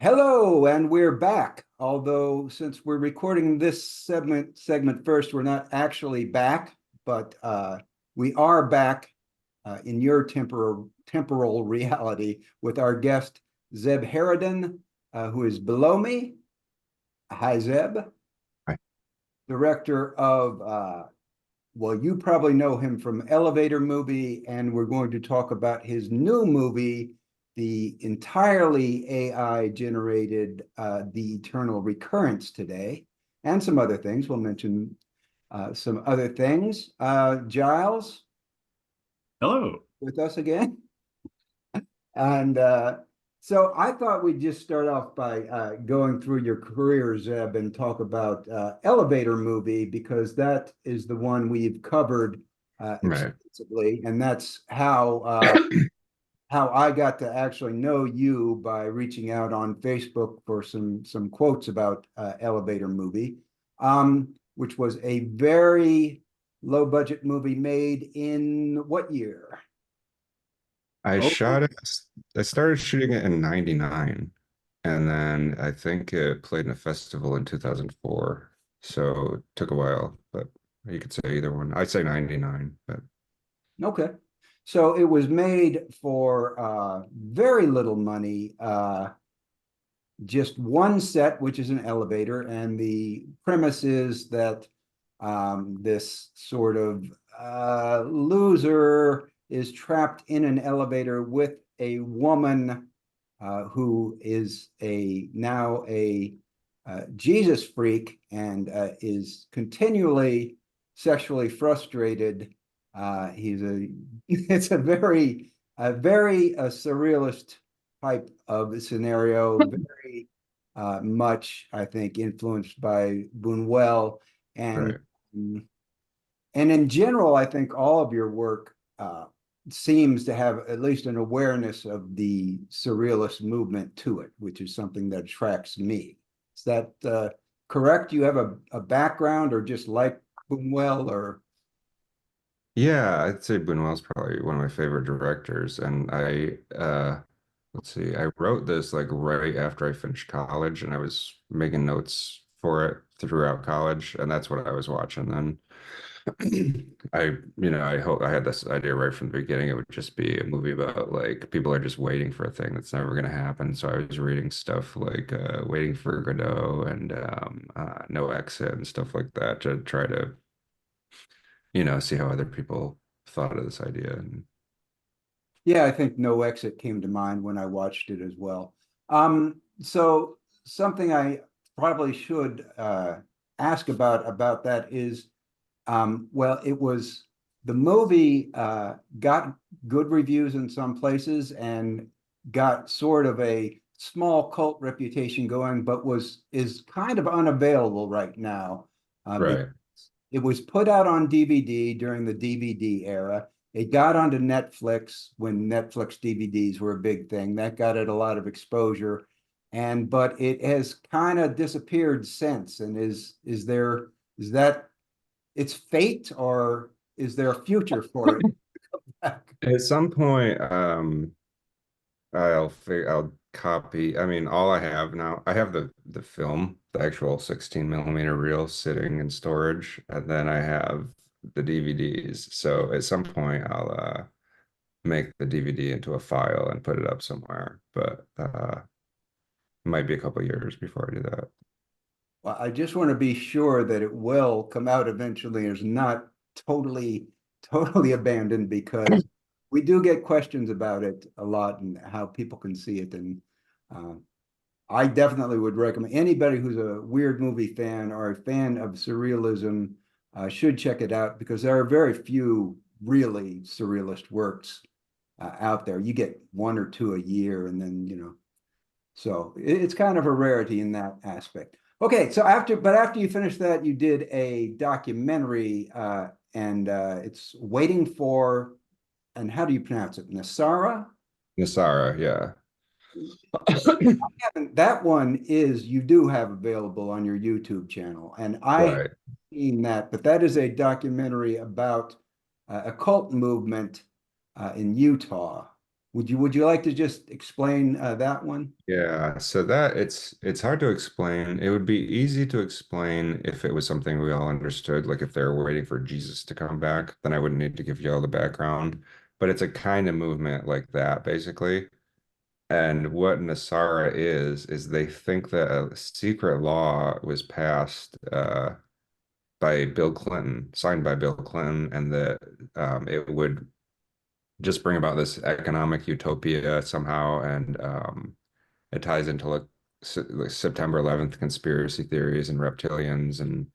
Hello, and we're back. Although since we're recording this segment first, we're not actually back, but we are back in your temporal reality with our guest Zeb Haradon, who is below me. Hi, Zeb. Right. Director of well, you probably know him from Elevator Movie, and we're going to talk about his new movie, the entirely AI generated The Eternal Recurrence today, and some other things. We'll mention some other things. Giles, Hello. with us again. And so I thought we'd just start off by going through your career, Zeb, and talk about Elevator Movie, because that is the one we've covered Right. extensively, and that's how I got to actually know you, by reaching out on Facebook for some quotes about Elevator Movie, which was a very low budget movie made in what year? I Oh, shot it. I started shooting it in '99, and then I think it played in a festival in 2004. So it took a while, but you could say either one. I'd say '99, but okay. So it was made for very little money, just one set, which is an elevator, and the premise is that this sort of loser is trapped in an elevator with a woman who is now a Jesus freak, and is continually sexually frustrated. He's a it's a very surrealist type of scenario, very much, I think, influenced by Buñuel, and right. and in general, I think all of your work seems to have at least an awareness of the surrealist movement to it, which is something that attracts me. Is that correct? You have a background, or just like Buñuel, or Yeah, I'd say Buñuel's probably one of my favorite directors. And let's see, I wrote this like right after I finished college, and I was making notes for it throughout college, and that's what I was watching then. I hope I had this idea right from the beginning. It would just be a movie about like people are just waiting for a thing that's never going to happen. So I was reading stuff like Waiting for Godot and No Exit and stuff like that to try to, see how other people thought of this idea. And yeah, I think No Exit came to mind when I watched it as well. So something I probably should ask about that is, well, it was the movie got good reviews in some places and got sort of a small cult reputation going, but is kind of unavailable right now. right, It was put out on DVD during the DVD era. It got onto Netflix when Netflix DVDs were a big thing. That got it a lot of exposure. But it has kind of disappeared since. And is that its fate, or is there a future for it? at some point, I'll copy. I mean, all I have now, I have the film, the actual 16 millimeter reel sitting in storage, and then I have the DVDs. So at some point, I'll make the DVD into a file and put it up somewhere. But it might be a couple years before I do that. Well, I just want to be sure that it will come out eventually, and is not totally abandoned, because we do get questions about it a lot and how people can see it. And uh, I definitely would recommend anybody who's a weird movie fan or a fan of surrealism should check it out, because there are very few really surrealist works out there. You get one or two a year, and then so it's kind of a rarity in that aspect. Okay, so after you finished that, you did a documentary, and it's Waiting for, and how do you pronounce it? Nasara? Nasara, yeah. That one is, you do have available on your YouTube channel, and I have Right. seen that, but that is a documentary about a cult movement in Utah. Would you like to just explain that one? Yeah, so that it's hard to explain. It would be easy to explain if it was something we all understood, like if they were waiting for Jesus to come back, then I wouldn't need to give you all the background. But it's a kind of movement like that, basically. And what Nasara is they think that a secret law was passed by Bill Clinton, signed by Bill Clinton, and that it would just bring about this economic utopia somehow, and it ties into like September 11th conspiracy theories and reptilians and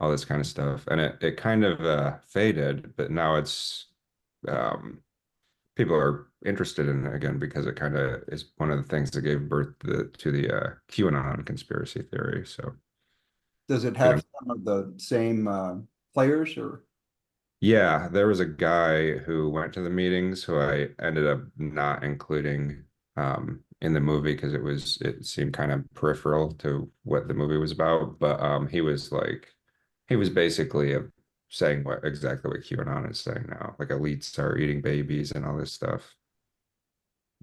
all this kind of stuff. And it kind of faded, but now it's um, people are interested in it again because it kind of is one of the things that gave birth to the QAnon conspiracy theory. So, Does it you know, have some of the same players or? yeah, there was a guy who went to the meetings who I ended up not including in the movie because it seemed kind of peripheral to what the movie was about. But he was basically saying what exactly what QAnon is saying now, like elites are eating babies and all this stuff.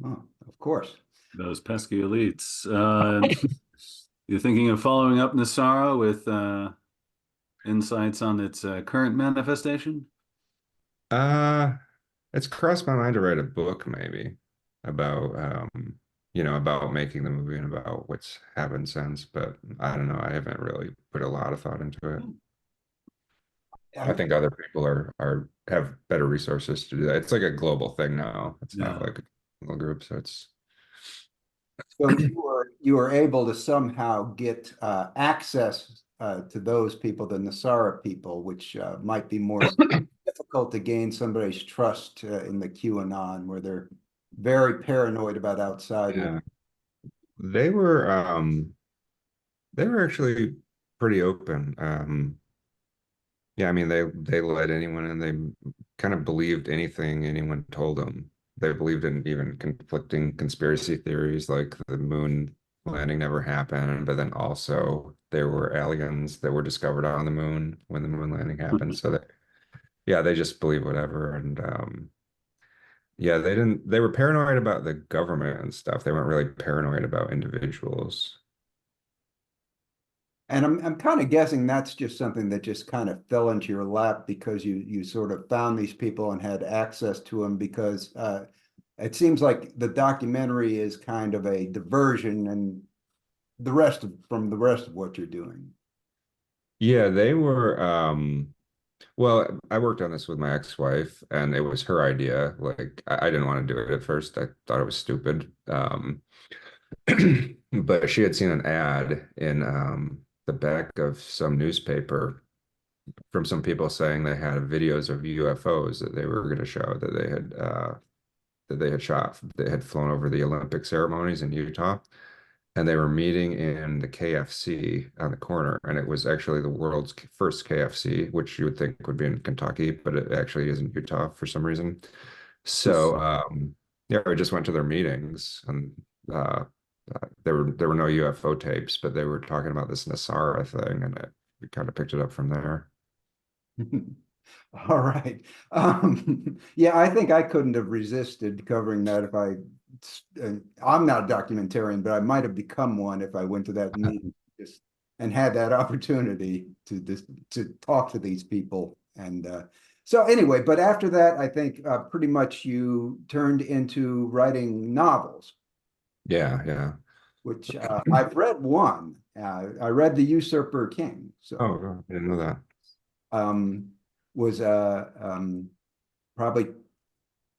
Oh, of course. Those pesky elites. You're thinking of following up Nasara with insights on its current manifestation? Uh, it's crossed my mind to write a book maybe about about making the movie and about what's happened since, but I don't know. I haven't really put a lot of thought into it. I Uh, think other people are have better resources to do that. It's like a global thing now. It's not Yeah. like a single group, so it's So you were able to somehow get access to those people, the Nasara people, which might be more difficult to gain somebody's trust in the QAnon, where they're very paranoid about outsiders. yeah. They were they were actually pretty open. Yeah, I mean they let anyone in. They kind of believed anything anyone told them. They believed in even conflicting conspiracy theories like the moon landing never happened, but then also there were aliens that were discovered on the moon when the moon landing happened. So that yeah, they just believe whatever. And yeah, they were paranoid about the government and stuff. They weren't really paranoid about individuals. And I'm kind of guessing that's just something that just kind of fell into your lap because you sort of found these people and had access to them because it seems like the documentary is kind of a diversion and from the rest of what you're doing. Yeah, they were well, I worked on this with my ex-wife and it was her idea. Like I didn't want to do it at first. I thought it was stupid. But she had seen an ad in the back of some newspaper from some people saying they had videos of UFOs that they were going to show that they had shot. They had flown over the Olympic ceremonies in Utah, and they were meeting in the KFC on the corner, and it was actually the world's first KFC, which you would think would be in Kentucky, but it actually is in Utah for some reason. So yeah, I just went to their meetings, and there were no UFO tapes, but they were talking about this Nasara thing, and we kind of picked it up from there. All right. Yeah, I think I couldn't have resisted covering that if I'm not a documentarian, but I might have become one if I went to that meeting just and had that opportunity to talk to these people. And so anyway, but after that, I think pretty much you turned into writing novels, Yeah, yeah. which I've read one. I read The Usurper King. Oh, So I didn't know that. um, was probably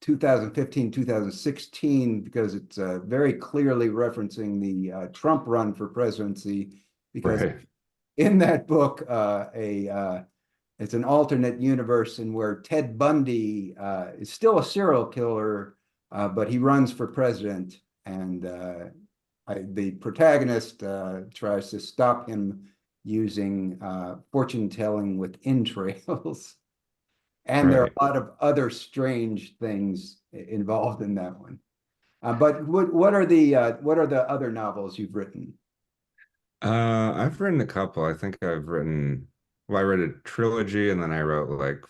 2015, 2016, because it's very clearly referencing the Trump run for presidency. Because Right. in that book, it's an alternate universe in where Ted Bundy is still a serial killer, but he runs for president, and the protagonist tries to stop him using fortune telling with entrails. And there are Right. a lot of other strange things involved in that one. But what are the other novels you've written? I've written a couple. I think I've written, well, I read a trilogy and then I wrote like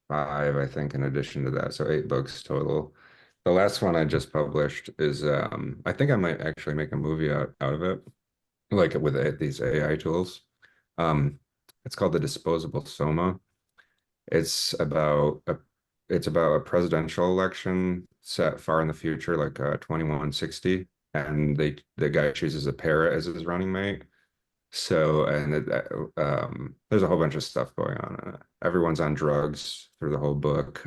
five, I think, in addition to that. So eight books total. The last one I just published is I think I might actually make a movie out of it, like with these AI tools. Um, it's called The Disposable Soma. It's about a it's about a presidential election set far in the future, like 2160, and the guy chooses a parrot as his running mate. So, and there's a whole bunch of stuff going on in it. Everyone's on drugs through the whole book.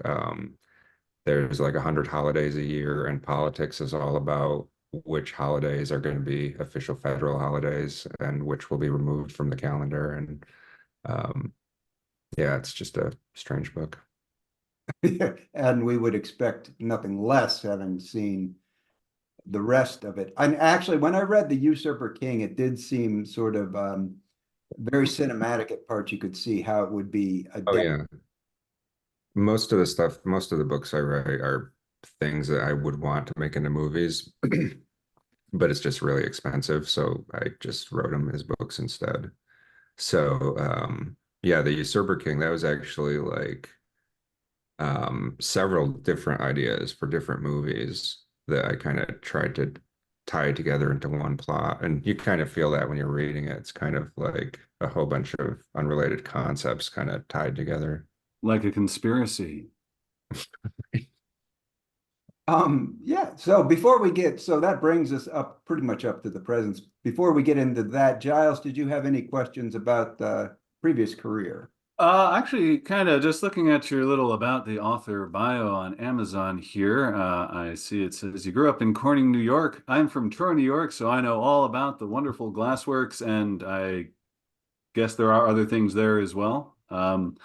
There's like 100 holidays a year, and politics is all about which holidays are going to be official federal holidays and which will be removed from the calendar. And um, yeah, it's just a strange book. And we would expect nothing less, having seen the rest of it. And actually, when I read The Usurper King, it did seem sort of very cinematic at parts. You could see how it would be Oh adapted. yeah, most of the stuff, most of the books I write are things that I would want to make into movies, but it's just really expensive. So I just wrote them as books instead. So yeah, The Usurper King, that was actually like several different ideas for different movies that I kind of tried to tie together into one plot. And you kind of feel that when you're reading it. It's kind of like a whole bunch of unrelated concepts kind of tied together. Like a conspiracy. Yeah, so before we get, so that brings us up pretty much up to the present. Before we get into that, Giles, did you have any questions about the previous career? Actually, kind of just looking at your little about the author bio on Amazon here, I see it says you grew up in Corning, New York. I'm from Troy, New York, so I know all about the wonderful glassworks, and I guess there are other things there as well. And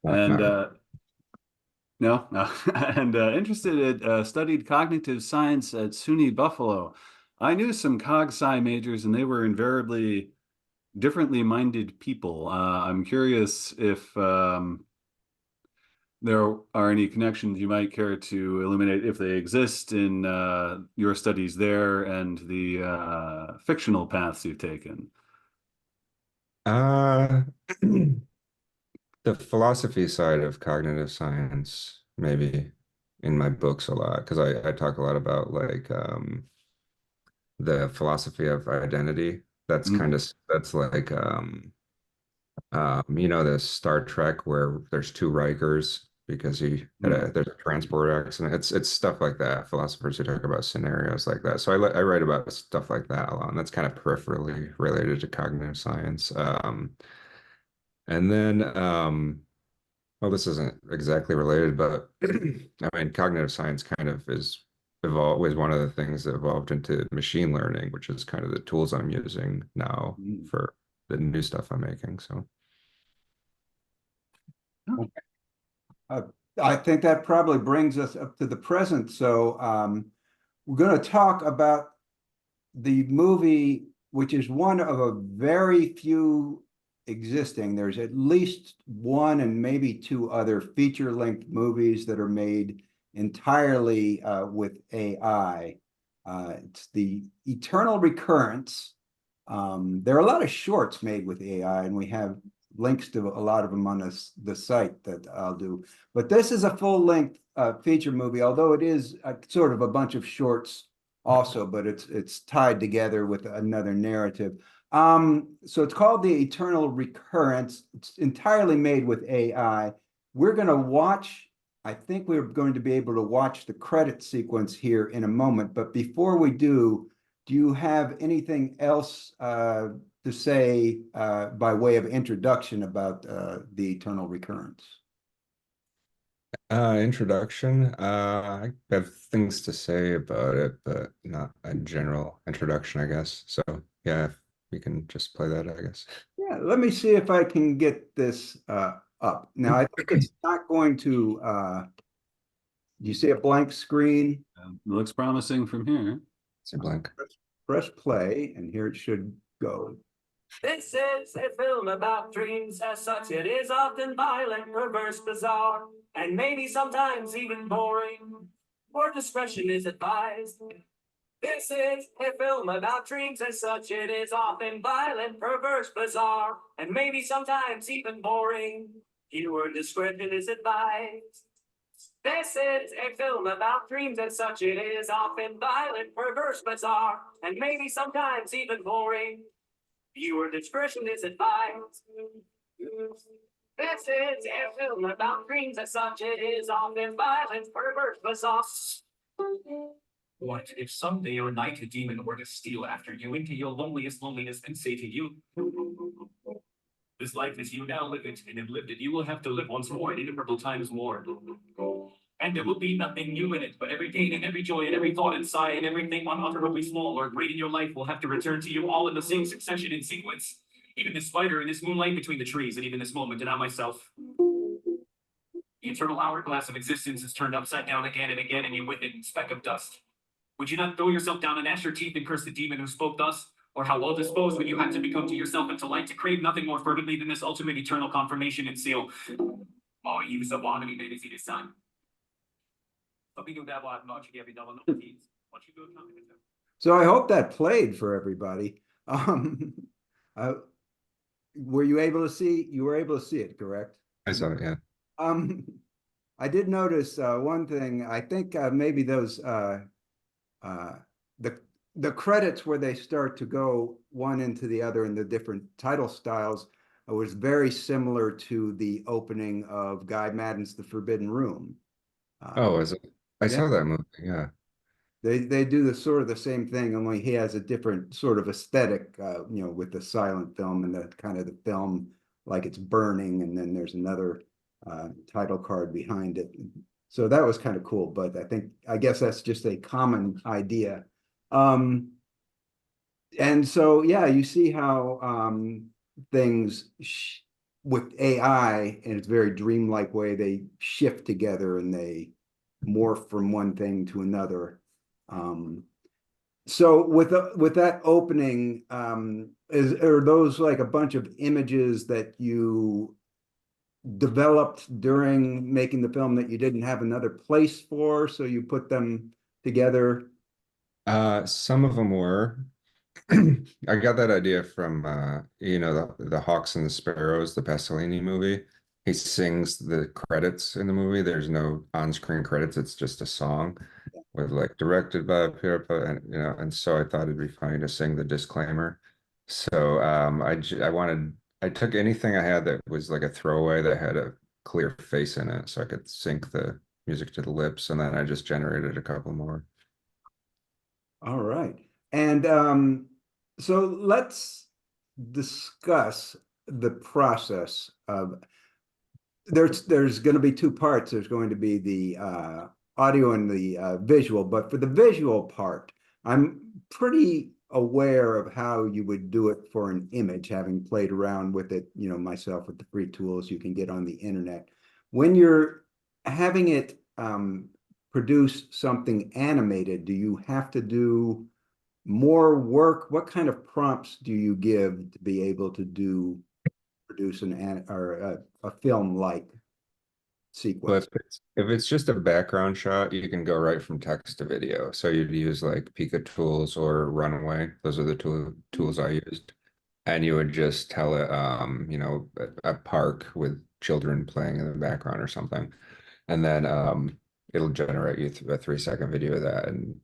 Not no, no, and interested in studied cognitive science at SUNY Buffalo. I knew some cog sci majors, and they were invariably differently minded people. I'm curious if there are any connections you might care to illuminate, if they exist, in your studies there and the fictional paths you've taken. uh the philosophy side of cognitive science, maybe in my books a lot, because I talk a lot about like the philosophy of identity. That's Mm, kind of that's like you know, the Star Trek where there's two Rikers because he had mm. there's a transport accident. It's stuff like that. Philosophers who talk about scenarios like that. So I write about stuff like that a lot, and that's kind of peripherally related to cognitive science. And then well, this isn't exactly related, but I mean, cognitive science kind of is evolved was one of the things that evolved into machine learning, which is kind of the tools I'm using now Mm. for the new stuff I'm making. So. Uh, I think that probably brings us up to the present. So we're going to talk about the movie, which is one of a very few existing. There's at least one and maybe two other feature-length movies that are made entirely with AI. It's the Eternal Recurrence. There are a lot of shorts made with AI, and we have links to a lot of them on the site that I'll do. But this is a full-length feature movie, although it is sort of a bunch of shorts also, but it's tied together with another narrative. So it's called The Eternal Recurrence. It's entirely made with AI. We're going to watch, I think we're going to be able to watch the credit sequence here in a moment. But before we do you have anything else to say by way of introduction about The Eternal Recurrence? Introduction. I have things to say about it, but not a general introduction, I guess. So yeah, we can just play that, I guess. Yeah, let me see if I can get this up. Now, I think it's not going to, do you see a blank screen? Looks promising from here. It's a blank. Press play, and here it should go. This is a film about dreams. As such, it is often violent, perverse, bizarre, and maybe sometimes even boring. More discretion is advised. This is a film about dreams. As such, it is often violent, perverse, bizarre, and maybe sometimes even boring. Viewer discretion is advised. This is a film about dreams and such. It is often violent, perverse, bizarre, and maybe sometimes even boring. Viewer discretion is advised. This is a film about dreams and such. It is often violent, perverse, bizarre. What if someday or night a demon were to steal after you into your loneliest loneliness and say to you, this life as you now live it, and have lived it, you will have to live once more, and innumerable times more. And there will be nothing new in it, but every gain and every joy and every thought and sigh and everything unutterably small or great in your life will have to return to you all in the same succession and sequence. Even this spider and this moonlight between the trees, and even this moment, and I myself. The eternal hourglass of existence is turned upside down again and again, and you with it, speck of dust. Would you not throw yourself down and gnash your teeth and curse the demon who spoke thus? Or how well disposed would you have to become to yourself and to light to crave nothing more fervently than this ultimate eternal confirmation and seal? Oh, you so want to be baby see this son. So I hope that played for everybody. Uh, were you able to see? You were able to see it, correct? I saw it, yeah. I did notice one thing. I think maybe those the credits where they start to go one into the other in the different title styles was very similar to the opening of Guy Madden's The Forbidden Room. Oh, is it? I yeah. saw that movie, yeah. They do the sort of the same thing, only he has a different sort of aesthetic, you know, with the silent film and the kind of the film like it's burning, and then there's another title card behind it. So that was kind of cool, but I guess that's just a common idea. And so, yeah, you see how things with AI in its very dreamlike way, they shift together and they morph from one thing to another. So with that opening, are those like a bunch of images that you developed during making the film that you didn't have another place for, so you put them together? Some of them were. I got that idea from you know, the Hawks and the Sparrows, the Pasolini movie. He sings the credits in the movie. There's no on-screen credits, it's just a song with like directed by Pirpa, and you know, and so I thought it'd be funny to sing the disclaimer. So I took anything I had that was like a throwaway that had a clear face in it so I could sync the music to the lips, and then I just generated a couple more. All right. And so let's discuss the process of there's going to be two parts. There's going to be the audio and the visual, but for the visual part, I'm pretty aware of how you would do it for an image, having played around with it, you know, myself with the free tools you can get on the internet. When you're having it produce something animated, do you have to do more work? What kind of prompts do you give to be able to produce a film-like sequence? But if it's just a background shot, you can go right from text to video. So you'd use like Pika tools or Runway. Those are the tools I used. And you would just tell it, you know, a park with children playing in the background or something. And then it'll generate you a 3-second video of that. And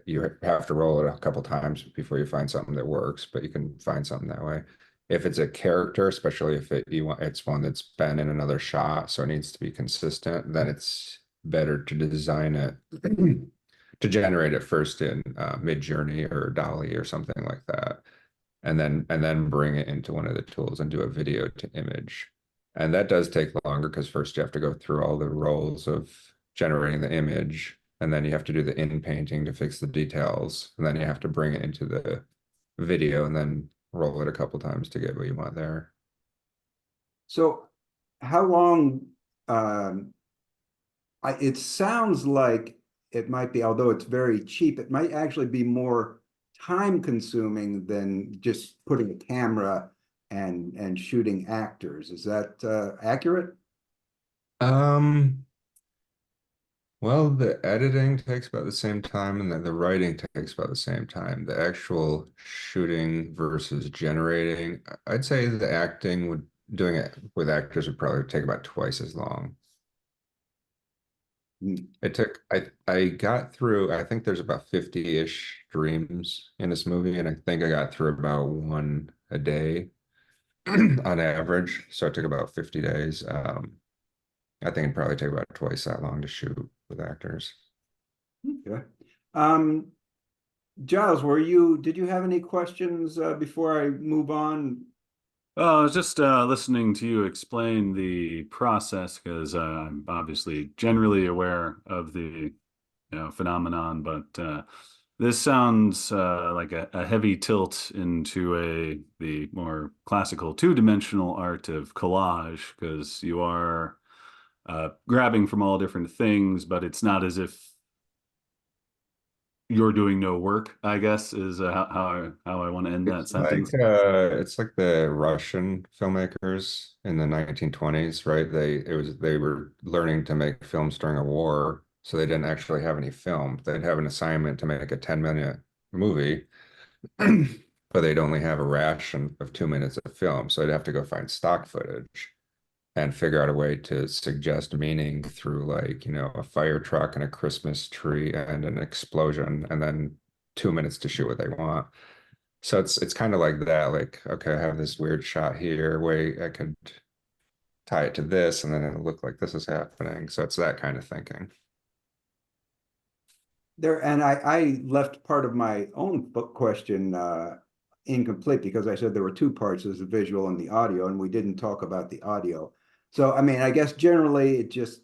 you have to roll it a couple times before you find something that works, but you can find something that way. If it's a character, especially if it's one that's been in another shot, so it needs to be consistent, then it's better to design it to generate it first in Midjourney or Dolly or something like that, and then bring it into one of the tools and do a video to image. And that does take longer because first you have to go through all the roles of generating the image, and then you have to do the in painting to fix the details, and then you have to bring it into the video and then roll it a couple times to get what you want there. So how long, it sounds like it might be, although it's very cheap, it might actually be more time consuming than just putting a camera and shooting actors. Is that accurate? Well, the editing takes about the same time, and then the writing takes about the same time. The actual shooting versus generating, I'd say the acting doing it with actors would probably take about twice as long. Mm, It took I got through, I think there's about 50-ish dreams in this movie, and I think I got through about one a day on average. So it took about 50 days. I think it'd probably take about twice that long to shoot with actors. okay. Giles, did you have any questions before I move on? Oh, I was just listening to you explain the process because I'm obviously generally aware of the phenomenon, but this sounds like a heavy tilt into the more classical two-dimensional art of collage because you are grabbing from all different things, but it's not as if you're doing no work, I guess, is how I want to end that sentence. It's like the Russian filmmakers in the 1920s, right? They were learning to make films during a war, so they didn't actually have any film. They'd have an assignment to make a 10-minute movie, but they'd only have a ration of 2 minutes of film, so they'd have to go find stock footage and figure out a way to suggest meaning through, like, a fire truck and a Christmas tree and an explosion, and then 2 minutes to shoot what they want. So it's kind of like that, like, okay, I have this weird shot here, wait, I could tie it to this, and then it'll look like this is happening. So it's that kind of thinking. And I left part of my own book question incomplete because I said there were two parts, there's the visual and the audio, and we didn't talk about the audio. So, I mean, I guess generally it just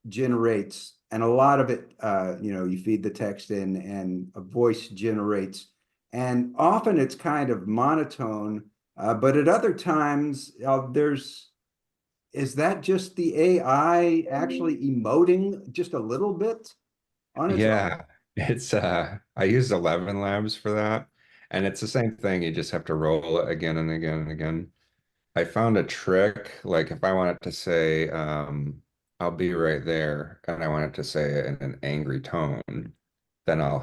generates, and a lot of it, you feed the text in and a voice generates, and often it's kind of monotone, but at other times is that just the AI actually emoting just a little bit on its own? Yeah, it's I used 11 labs for that, and it's the same thing. You just have to roll it again and again and again. I found a trick, like if I wanted to say, I'll be right there, and I want it to say it in an angry tone, then I'll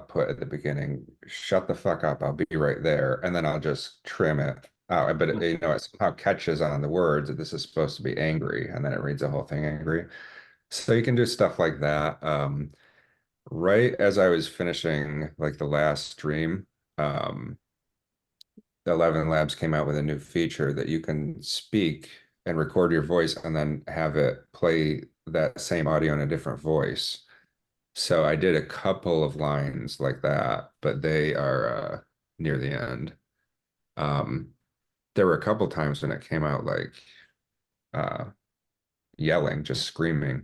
put at the beginning, shut the fuck up, I'll be right there, and then I'll just trim it out. But it somehow catches on the words that this is supposed to be angry, and then it reads the whole thing angry. So you can do stuff like that. Right as I was finishing like the last stream, um, the 11 Labs came out with a new feature that you can speak and record your voice and then have it play that same audio in a different voice. So I did a couple of lines like that, but they are near the end. Um, there were a couple times when it came out like uh, yelling, just screaming,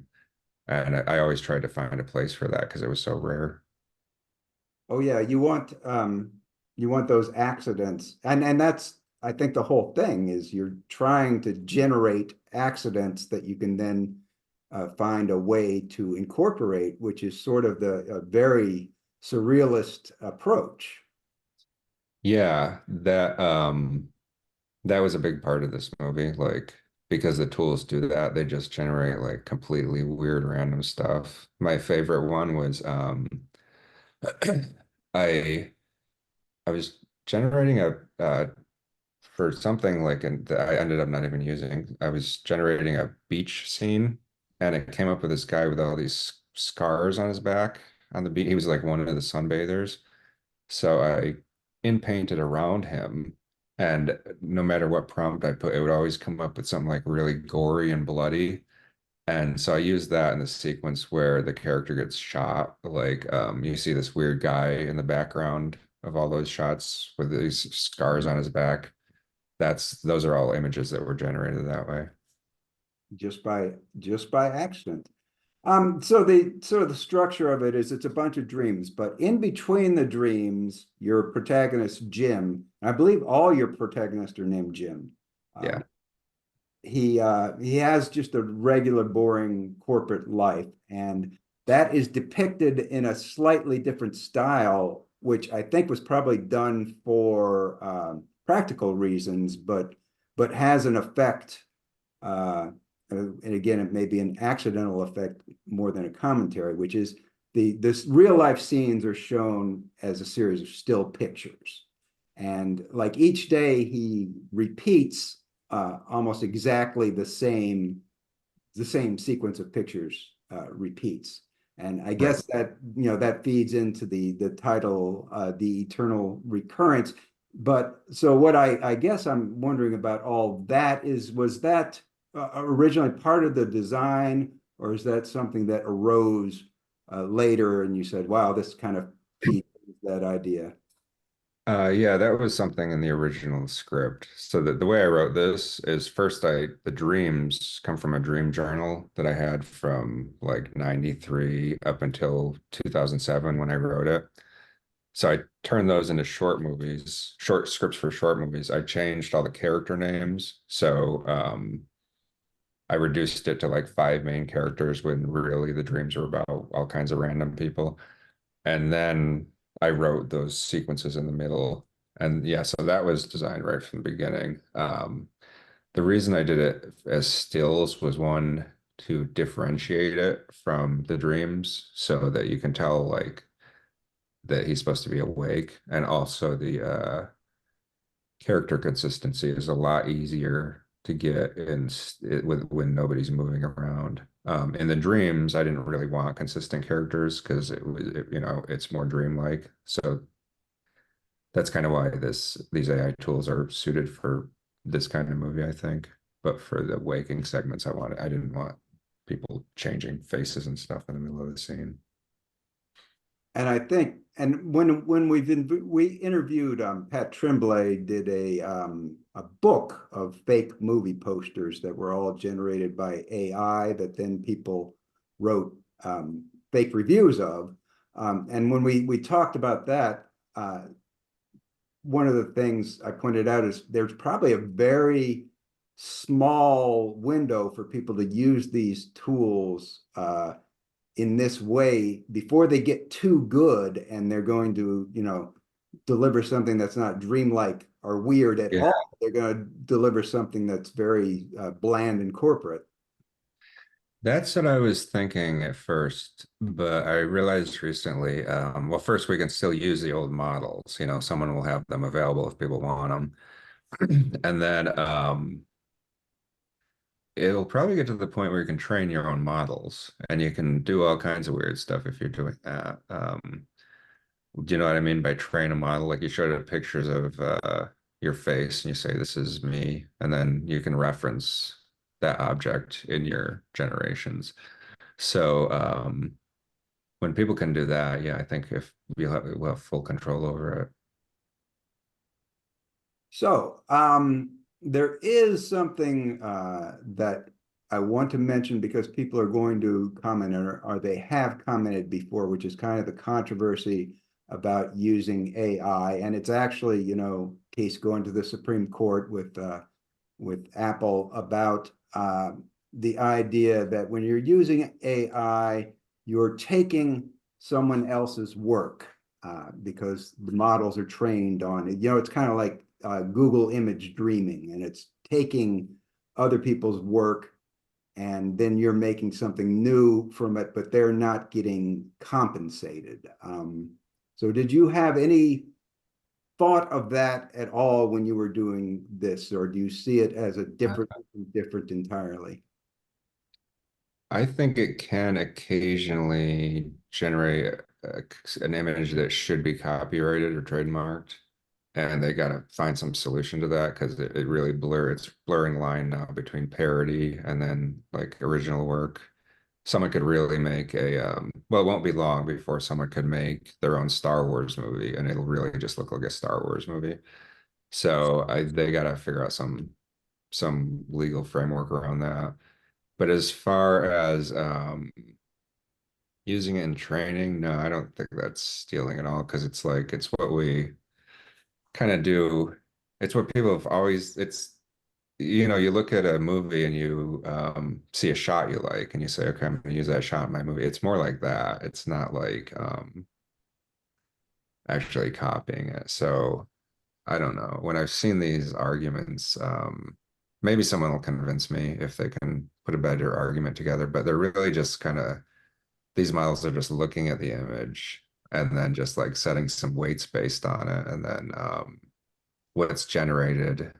and I always tried to find a place for that because it was so rare. Oh yeah, you want those accidents. And that's I think the whole thing is you're trying to generate accidents that you can then find a way to incorporate, which is sort of the very surrealist approach. Yeah, that was a big part of this movie, like because the tools do that, they just generate like completely weird random stuff. My favorite one was I I was generating a for something like that I ended up not even using. I was generating a beach scene, and it came up with this guy with all these scars on his back on the beach. He was like one of the sunbathers. So I in painted around him, and no matter what prompt I put, it would always come up with something like really gory and bloody. And so I used that in the sequence where the character gets shot. Like you see this weird guy in the background of all those shots with these scars on his back. Those are all images that were generated that way. Just by accident. So the structure of it is it's a bunch of dreams, but in between the dreams, your protagonist Jim, I believe all your protagonists are named Jim. Yeah. He has just a regular boring corporate life, and that is depicted in a slightly different style, which I think was probably done for practical reasons, but has an effect. And again, it may be an accidental effect more than a commentary, which is this real life scenes are shown as a series of still pictures. And like each day he repeats almost exactly the same sequence of pictures repeats. And I guess that, that feeds into the title, the Eternal Recurrence. But so what I guess I'm wondering about all that is, was that originally part of the design, or is that something that arose later and you said, wow, this kind of feeds that idea? Yeah, that was something in the original script. So the way I wrote this is first the dreams come from a dream journal that I had from like 93 up until 2007 when I wrote it. So I turned those into short movies, short scripts for short movies. I changed all the character names. So I reduced it to like five main characters when really the dreams were about all kinds of random people. And then I wrote those sequences in the middle. And yeah, so that was designed right from the beginning. The reason I did it as stills was one, to differentiate it from the dreams so that you can tell like that he's supposed to be awake. And also the character consistency is a lot easier to get with when nobody's moving around. In the dreams, I didn't really want consistent characters because it's more dreamlike. So that's kind of why these AI tools are suited for this kind of movie, I think. But for the waking segments, I didn't want people changing faces and stuff in the middle of the scene. And I think, and when we interviewed Pat Tremblay did a book of fake movie posters that were all generated by AI that then people wrote fake reviews of. And when we talked about that, one of the things I pointed out is there's probably a very small window for people to use these tools in this way before they get too good and they're going to, deliver something that's not dreamlike or weird at Yeah. all. They're going to deliver something that's very bland and corporate. That's what I was thinking at first, but I realized recently, well, first we can still use the old models, someone will have them available if people want them. And then it'll probably get to the point where you can train your own models and you can do all kinds of weird stuff if you're doing that. Do you know what I mean by train a model? Like you showed it pictures of your face and you say, this is me, and then you can reference that object in your generations. So when people can do that, yeah, I think if we'll have full control over it. So there is something that I want to mention because people are going to comment or they have commented before, which is kind of the controversy about using AI. And it's actually, case going to the Supreme Court with Apple about the idea that when you're using AI, you're taking someone else's work because the models are trained on it. It's kind of like Google image dreaming, and it's taking other people's work and then you're making something new from it, but they're not getting compensated. So did you have any thought of that at all when you were doing this, or do you see it as a different entirely? I think it can occasionally generate an image that should be copyrighted or trademarked. And they got to find some solution to that because it really it's blurring line now between parody and then like original work. Someone could really make well, it won't be long before someone could make their own Star Wars movie and it'll really just look like a Star Wars movie. So they got to figure out some legal framework around that. But as far as using it in training, no, I don't think that's stealing at all because it's like it's what we kind of do. It's what people have always, you look at a movie and you see a shot you like and you say, okay, I'm going to use that shot in my movie. It's more like that. It's not like actually copying it. So I don't know. When I've seen these arguments, maybe someone will convince me if they can put a better argument together, but they're really just kind of, these models are just looking at the image and then just like setting some weights based on it. And then what's generated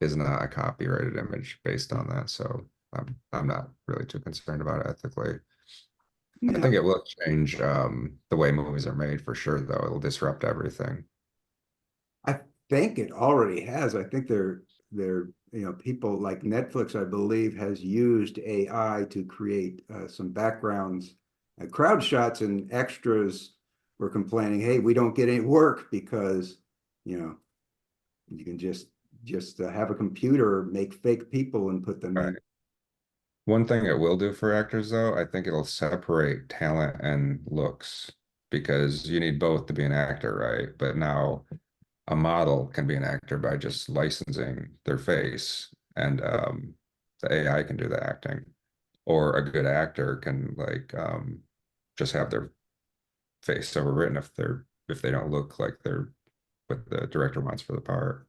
is not a copyrighted image based on that. So I'm not really too concerned about it ethically. I think it will change the way movies are made for sure, though. It'll disrupt everything. I think it already has. I think people like Netflix, I believe, has used AI to create some backgrounds, crowd shots, and extras were complaining, hey, we don't get any work because, you know, you can just have a computer make fake people and put them Right. in. One thing it will do for actors, though, I think it'll separate talent and looks because you need both to be an actor, right? But now a model can be an actor by just licensing their face, and the AI can do the acting. Or a good actor can like just have their face overwritten if they don't look like they're what the director wants for the part.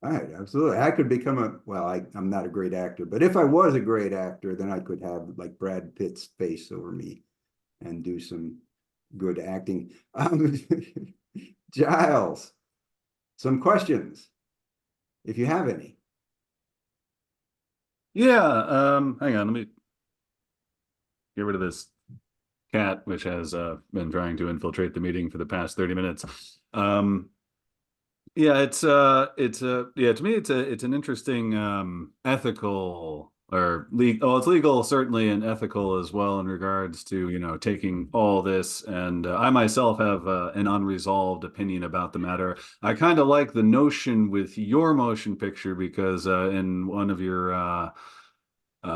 Right, absolutely. I could become I'm not a great actor, but if I was a great actor, then I could have like Brad Pitt's face over me and do some good acting. Giles, some questions, if you have any. Yeah, hang on, let me get rid of this cat, which has been trying to infiltrate the meeting for the past 30 minutes. Yeah, yeah, to me it's an interesting ethical or legal, oh, it's legal certainly and ethical as well in regards to, you know, taking all this, and I myself have an unresolved opinion about the matter. I kind of like the notion with your motion picture because in one of your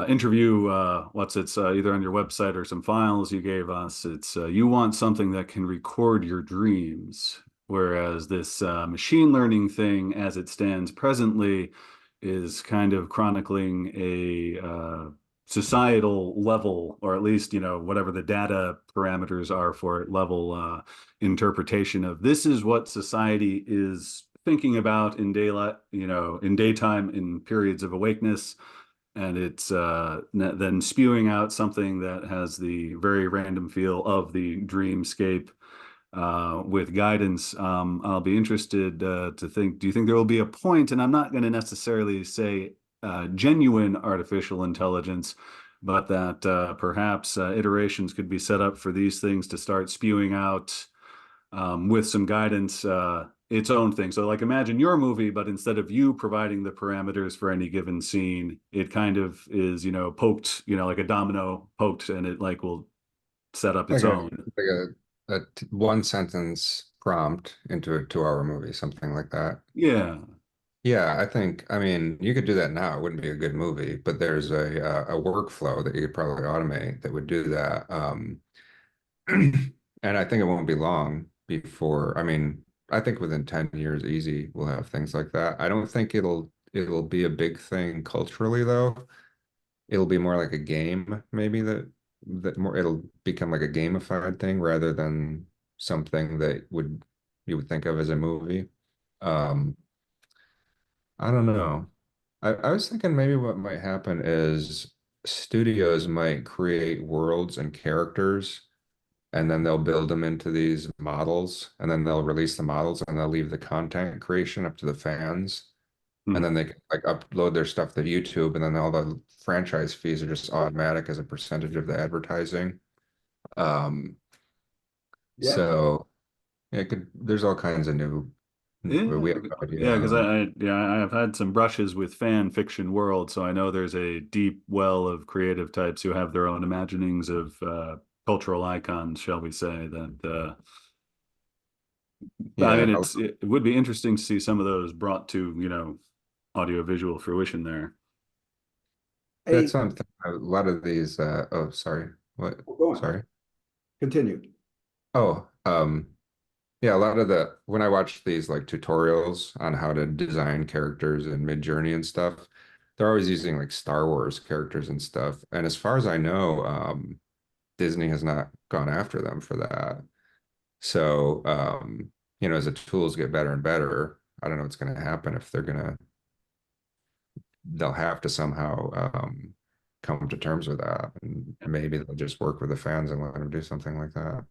interview, either on your website or some files you gave us. It's you want something that can record your dreams, whereas this machine learning thing, as it stands presently, is kind of chronicling a societal level, or at least, you know, whatever the data parameters are for it, level interpretation of this is what society is thinking about in daylight, you know, in daytime, in periods of awakeness, and it's then spewing out something that has the very random feel of the dreamscape with guidance. I'll be interested to think, do you think there will be a point, and I'm not going to necessarily say genuine artificial intelligence, but that perhaps iterations could be set up for these things to start spewing out with some guidance, its own thing. So like imagine your movie, but instead of you providing the parameters for any given scene, it kind of is, you know, poked, you know, like a domino poked, and it like will set up its Like own. one sentence prompt into a 2 hour movie, something like that. Yeah. Yeah, I mean, you could do that now. It wouldn't be a good movie, but there's a workflow that you could probably automate that would do that. And I think it won't be long before, I mean, I think within 10 years easy we'll have things like that. I don't think it'll be a big thing culturally though. It'll be more like a game, maybe that more it'll become like a gamified thing rather than something that would you would think of as a movie. Um, I don't know. I was thinking maybe what might happen is studios might create worlds and characters and then they'll build them into these models and then they'll release the models and they'll leave the content creation up to the fans and Hmm. then they can like upload their stuff to YouTube and then all the franchise fees are just automatic as a percentage of the advertising. Um, Yeah. so yeah, it could there's all kinds of new Yeah, we have no idea. yeah, because I've had some brushes with fan fiction world, so I know there's a deep well of creative types who have their own imaginings of cultural icons, shall we say, that I Yeah, mean, it would be interesting to see some of those brought to, you know, audiovisual fruition there. that's Hey, something a lot of these oh sorry. What? go on. Sorry. Continue. Oh, yeah, a lot of the when I watch these like tutorials on how to design characters in Midjourney and stuff, they're always using like Star Wars characters and stuff. And as far as I know, Disney has not gone after them for that. So, you know, as the tools get better and better, I don't know what's going to happen if they'll have to somehow come to terms with that. And maybe they'll just work with the fans and let them do something like that.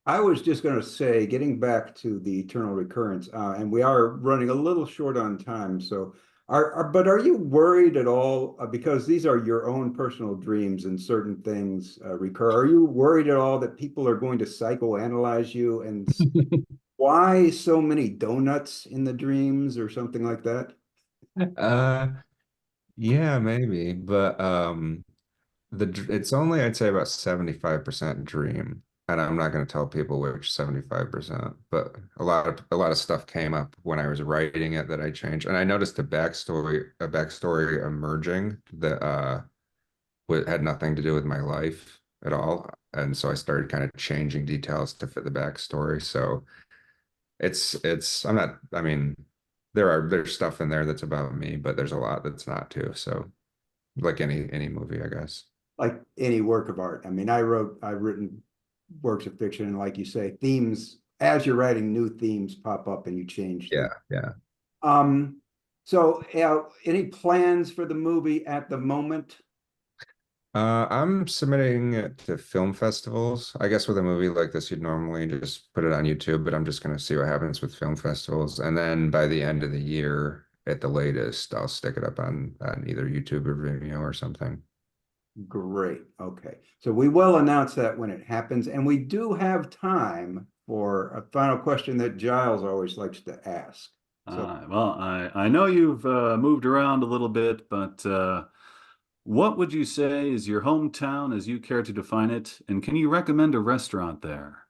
I was just going to say, getting back to the Eternal Recurrence, and we are running a little short on time, so But are you worried at all, because these are your own personal dreams and certain things recur? Are you worried at all that people are going to psychoanalyze you and why so many donuts in the dreams or something like that? Uh, yeah, maybe, but it's only I'd say about 75% dream, and I'm not going to tell people which 75%, but a lot of stuff came up when I was writing it that I changed, and I noticed a backstory emerging that had nothing to do with my life at all, and so I started kind of changing details to fit the backstory. So it's I'm not, I mean, there's stuff in there that's about me, but there's a lot that's not too. So like any movie, I guess. Like any work of art. I mean, I've written works of fiction, and like you say, themes, as you're writing, new themes pop up and you change Yeah, them. yeah. Um, so any plans for the movie at the moment? I'm submitting it to film festivals. I guess with a movie like this, you'd normally just put it on YouTube, but I'm just going to see what happens with film festivals. And then by the end of the year, at the latest, I'll stick it up on either YouTube or Vimeo or something. Great. Okay. So we will announce that when it happens. And we do have time for a final question that Giles always likes to ask. So Well, I know you've moved around a little bit, but what would you say is your hometown as you care to define it? And can you recommend a restaurant there?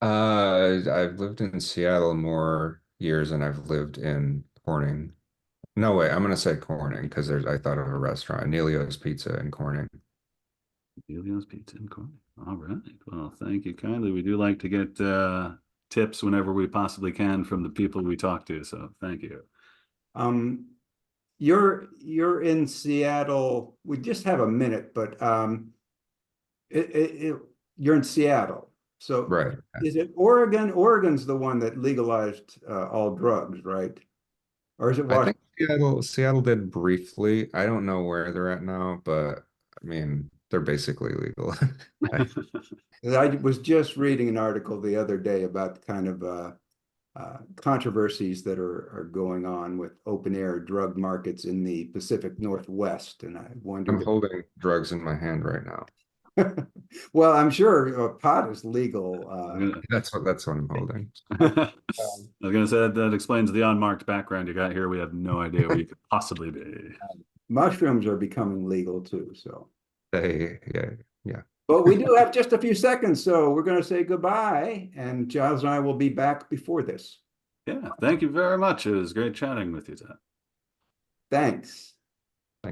I've lived in Seattle more years than I've lived in Corning. No way, I'm gonna say Corning because I thought of a restaurant, Neilio's Pizza in Corning. Elio's Pizza and Corning. All right. Well, thank you kindly. We do like to get tips whenever we possibly can from the people we talk to. So thank you. um you're in Seattle. We just have a minute, but you're in Seattle. So Right. is it Oregon? Oregon's the one that legalized all drugs, right? Or is it I think Washington? Seattle did briefly. I don't know where they're at now, but I mean, they're basically legal. I was just reading an article the other day about kind of controversies that are going on with open air drug markets in the Pacific Northwest, and I I'm wondered holding drugs in my hand right now. if, well, I'm sure pot is legal. That's what I'm holding. I Um, was gonna say that explains the unmarked background you got here. We have no idea where you could possibly be. Mushrooms are becoming legal too, so. Yeah, yeah. But we do have just a few seconds, so we're going to say goodbye, and Giles and I will be back before this. Yeah, thank you very much. It was great chatting with you, Ted. Thanks.